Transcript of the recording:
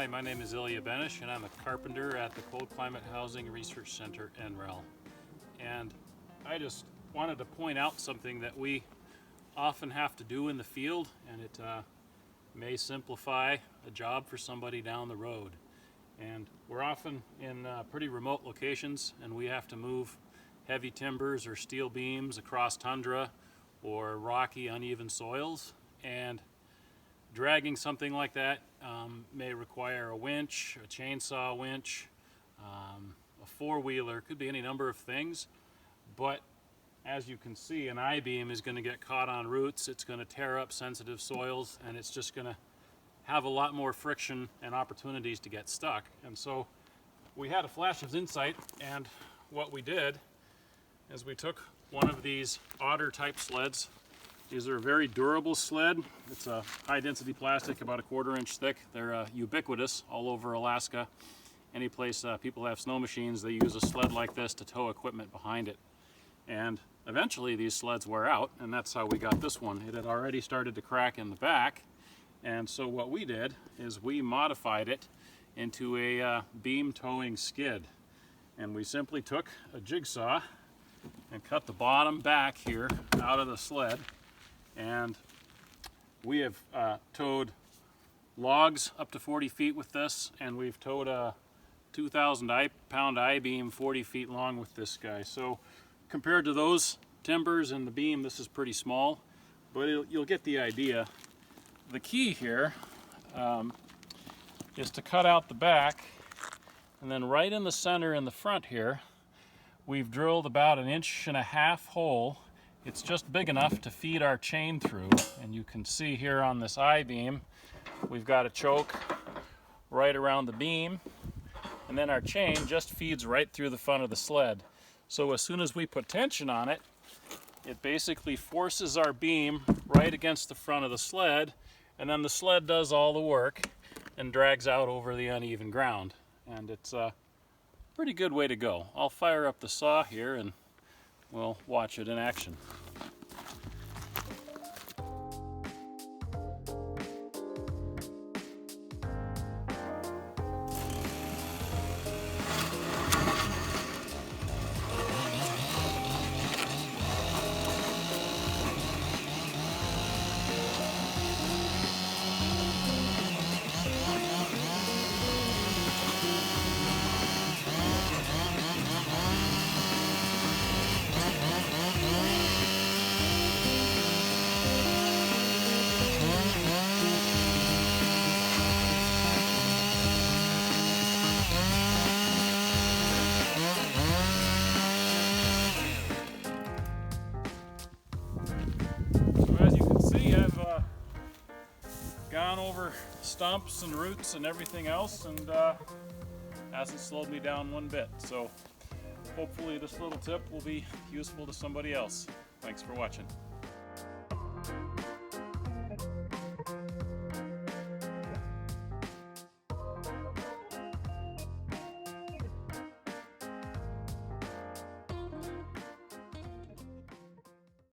Hi, my name is Ilya Benish, and I'm a carpenter at the Cold Climate Housing Research Center, NREL. And I just wanted to point out something that we often have to do in the field, and it may simplify a job for somebody down the road. And we're often in pretty remote locations, and we have to move heavy timbers or steel beams across tundra or rocky, uneven soils. And dragging something like that may require a winch, a chainsaw winch, a four-wheeler, could be any number of things. But as you can see, an I-beam is going to get caught on roots, it's going to tear up sensitive soils, and it's just going to have a lot more friction and opportunities to get stuck. And so we had a flash of insight, and what we did is we took one of these otter type sleds. These are a very durable sled. It's a high density plastic, about a 1/4 inch thick. They're ubiquitous all over Alaska. Any place people have snow machines, they use a sled like this to tow equipment behind it. And eventually these sleds wear out, and that's how we got this one. It had already started to crack in the back, and so what we did is we modified it into a beam towing skid. And we simply took a jigsaw and cut the bottom back here out of the sled. And we have towed logs up to 40 feet with this, and we've towed a 2,000 pound I-beam 40 feet long with this guy. So compared to those timbers and the beam, this is pretty small, but you'll get the idea. The key here is to cut out the back, and then right in the center in the front here, we've drilled about 1.5 inch hole. It's just big enough to feed our chain through, and you can see here on this I-beam we've got a choke right around the beam, and then our chain just feeds right through the front of the sled. So as soon as we put tension on it, it basically forces our beam right against the front of the sled, and then the sled does all the work and drags out over the uneven ground. And it's a pretty good way to go. I'll fire up the saw here and we'll watch it in action. Gone over stumps and roots and everything else, and hasn't slowed me down one bit. So hopefully this little tip will be useful to somebody else. Thanks for watching.